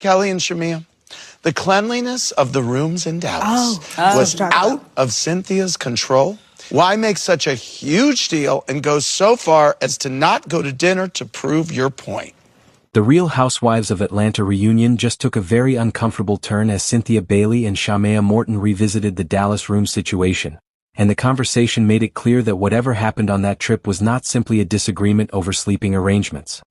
Kelly and Shamea, the cleanliness of the rooms in Dallas was out of Cynthia's control. Why make such a huge deal and go so far as to not go to dinner to prove your point? The Real Housewives of Atlanta reunion just took a very uncomfortable turn as Cynthia Bailey and Shamea Morton revisited the Dallas room situation, and the conversation made it clear that whatever happened on that trip was not simply a disagreement over sleeping arrangements.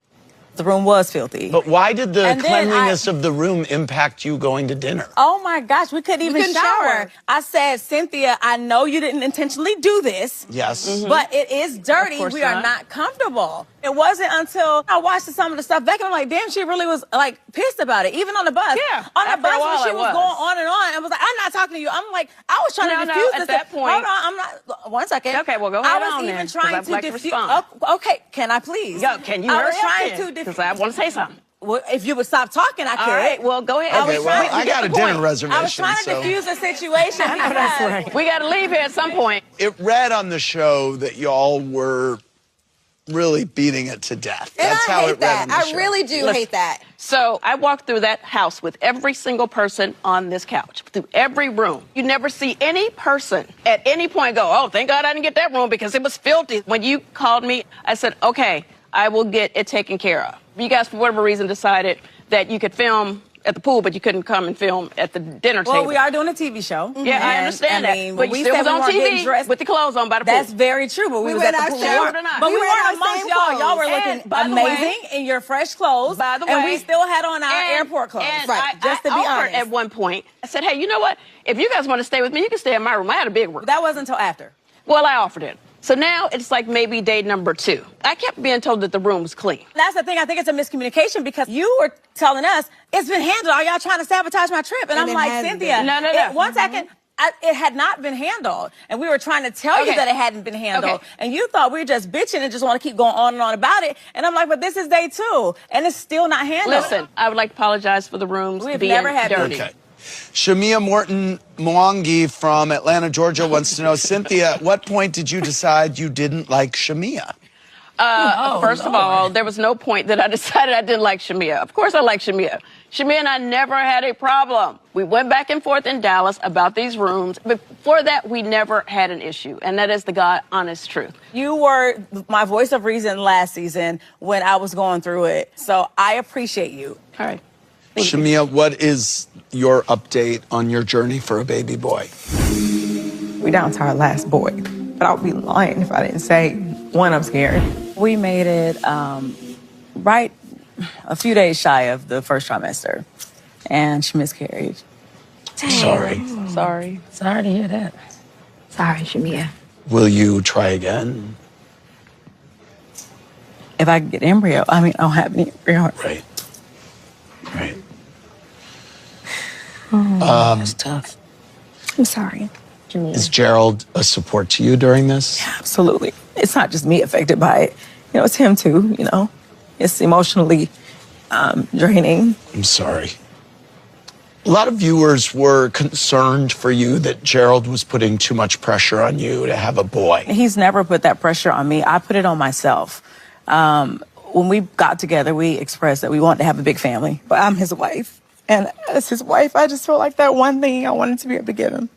The room was filthy. But why did the cleanliness of the room impact you going to dinner? Oh my gosh, we couldn't even shower. I said, Cynthia, I know you didn't intentionally do this. Yes. But it is dirty. We are not comfortable. It wasn't until I watched some of the stuff back and I'm like, damn, she really was like pissed about it. Even on the bus. Yeah. On the bus when she was going on and on. I was like, I'm not talking to you. I'm like, I was trying to diffuse this. At that point. Hold on, I'm not. One second. Okay, well, go ahead I was on even then, trying to diffuse. Okay, can I please? Yo, can you I was hurry trying up to diffuse. because I want to say something. Well, if you would stop talking, I could. All right, well, go ahead. Okay, well, I got a dinner reservation. I was trying to diffuse the situation. We got to leave here at some point. It read on the show that y'all were really beating it to death. That's how it read on the show. I really do hate that. So I walked through that house with every single person on this couch, through every room. You never see any person at any point go, oh, thank God I didn't get that room because it was filthy. When you called me, I said, okay, I will get it taken care of. You guys, for whatever reason, decided that you could film at the pool, but you couldn't come and film at the dinner table. Well, we are doing a TV show. Yeah, I understand that. But you still was on TV with the clothes on by the pool. That's very true, but we was at the pool. But we weren't amongst y'all. Y'all were looking amazing in your fresh clothes. By the way. And we still had on our airport clothes. Right. Just to be honest. At one point, I said, hey, you know what? If you guys want to stay with me, you can stay in my room. I had a big room. That wasn't until after. Well, I offered it. So now it's like maybe day number 2. I kept being told that the room was clean. That's the thing. I think it's a miscommunication because you were telling us it's been handled. Are y'all trying to sabotage my trip? And I'm like, Cynthia, no. One second. It had not been handled. And we were trying to tell you that it hadn't been handled. And you thought we were just bitching and just want to keep going on and on about it. And I'm like, but this is day 2. And it's still not handled. Listen, I would like to apologize for the rooms We've being never had dirty. Okay. Shamea Morton Mwangi from Atlanta, Georgia wants to know, Cynthia, at what point did you decide you didn't like Shamea? First of all, there was no point that I decided I didn't like Shamea. Of course I like Shamea. Shamea and I never had a problem. We went back and forth in Dallas about these rooms. Before that, we never had an issue, and that is the God honest truth. You were my voice of reason last season when I was going through it, so I appreciate you. All right. Shamea, what is your update on your journey for a baby boy? We're down to our last boy, but I would be lying if I didn't say, one, I'm scared. We made it right a few days shy of the first trimester, and she miscarried. Sorry. Sorry. Sorry to hear that. Sorry, Shamea. Will you try again? If I could get embryo, I don't have any embryo. Right. Right. That's tough. I'm sorry, Shamea. Is Gerald a support to you during this? Yeah, absolutely. It's not just me affected by it. It's him too, It's emotionally draining. I'm sorry. A lot of viewers were concerned for you that Gerald was putting too much pressure on you to have a boy. He's never put that pressure on me. I put it on myself. When we got together, we expressed that we wanted to have a big family. But I'm his wife. And as his wife, I just felt like that one thing I wanted to be able to give him.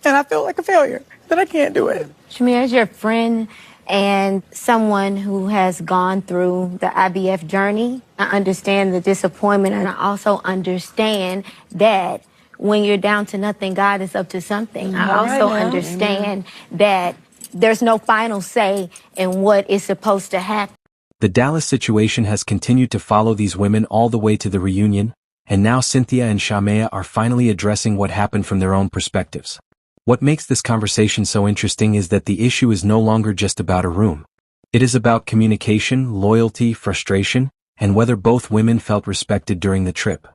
And I feel like a failure, that I can't do it. Shamea, as your friend and someone who has gone through the IVF journey, I understand the disappointment, and I also understand that when you're down to nothing, God is up to something. I also understand that there's no final say in what is supposed to happen. The Dallas situation has continued to follow these women all the way to the reunion, and now Cynthia and Shamea are finally addressing what happened from their own perspectives. What makes this conversation so interesting is that the issue is no longer just about a room. It is about communication, loyalty, frustration, and whether both women felt respected during the trip.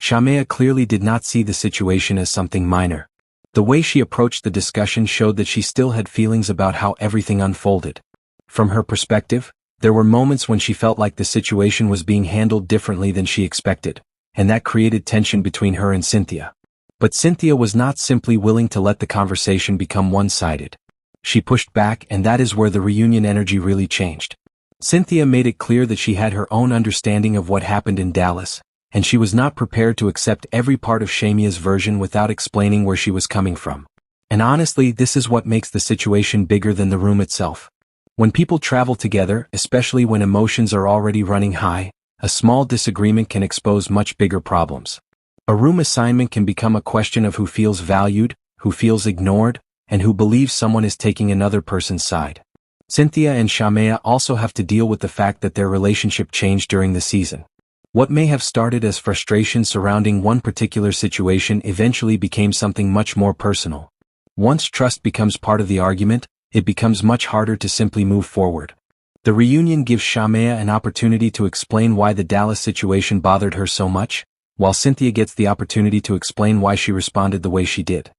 Shamea clearly did not see the situation as something minor. The way she approached the discussion showed that she still had feelings about how everything unfolded. From her perspective, there were moments when she felt like the situation was being handled differently than she expected, and that created tension between her and Cynthia. But Cynthia was not simply willing to let the conversation become one-sided. She pushed back, and that is where the reunion energy really changed. Cynthia made it clear that she had her own understanding of what happened in Dallas, and she was not prepared to accept every part of Shamea's version without explaining where she was coming from. And honestly, this is what makes the situation bigger than the room itself. When people travel together, especially when emotions are already running high, a small disagreement can expose much bigger problems. A room assignment can become a question of who feels valued, who feels ignored, and who believes someone is taking another person's side. Cynthia and Shamea also have to deal with the fact that their relationship changed during the season. What may have started as frustration surrounding one particular situation eventually became something much more personal. Once trust becomes part of the argument, it becomes much harder to simply move forward. The reunion gives Shamea an opportunity to explain why the Dallas situation bothered her so much, while Cynthia gets the opportunity to explain why she responded the way she did.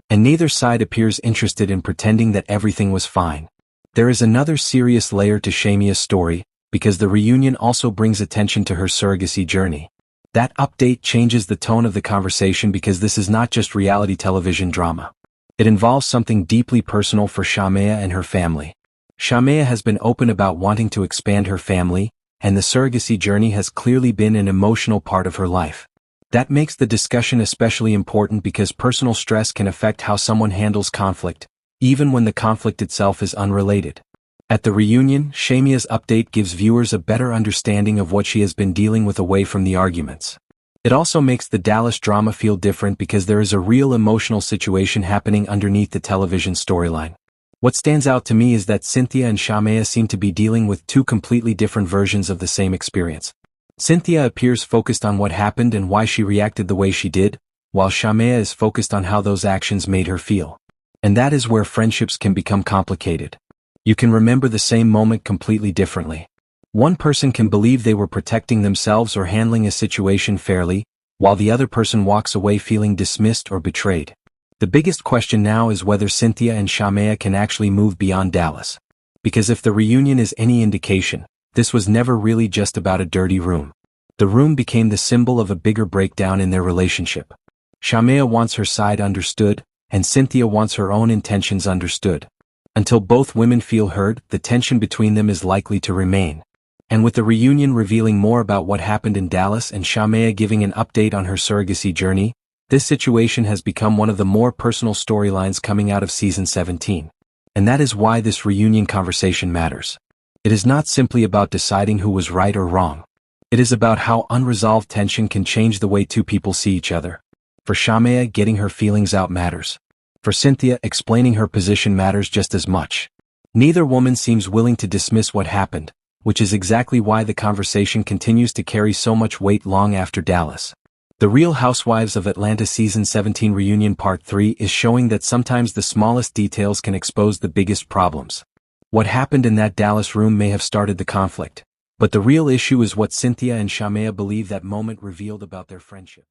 And neither side appears interested in pretending that everything was fine. There is another serious layer to Shamea's story, because the reunion also brings attention to her surrogacy journey. That update changes the tone of the conversation because this is not just reality television drama. It involves something deeply personal for Shamea and her family. Shamea has been open about wanting to expand her family, and the surrogacy journey has clearly been an emotional part of her life. That makes the discussion especially important because personal stress can affect how someone handles conflict, even when the conflict itself is unrelated. At the reunion, Shamea's update gives viewers a better understanding of what she has been dealing with away from the arguments. It also makes the Dallas drama feel different because there is a real emotional situation happening underneath the television storyline. What stands out to me is that Cynthia and Shamea seem to be dealing with two completely different versions of the same experience. Cynthia appears focused on what happened and why she reacted the way she did, while Shamea is focused on how those actions made her feel. And that is where friendships can become complicated. You can remember the same moment completely differently. One person can believe they were protecting themselves or handling a situation fairly, while the other person walks away feeling dismissed or betrayed. The biggest question now is whether Cynthia and Shamea can actually move beyond Dallas. Because if the reunion is any indication, this was never really just about a dirty room. The room became the symbol of a bigger breakdown in their relationship. Shamea wants her side understood, and Cynthia wants her own intentions understood. Until both women feel heard, the tension between them is likely to remain. And with the reunion revealing more about what happened in Dallas and Shamea giving an update on her surrogacy journey, this situation has become one of the more personal storylines coming out of season 17. And that is why this reunion conversation matters. It is not simply about deciding who was right or wrong. It is about how unresolved tension can change the way two people see each other. For Shamea, getting her feelings out matters. For Cynthia, explaining her position matters just as much. Neither woman seems willing to dismiss what happened, which is exactly why the conversation continues to carry so much weight long after Dallas. The Real Housewives of Atlanta Season 17 Reunion Part 3 is showing that sometimes the smallest details can expose the biggest problems. What happened in that Dallas room may have started the conflict, but the real issue is what Cynthia and Shamea believe that moment revealed about their friendship.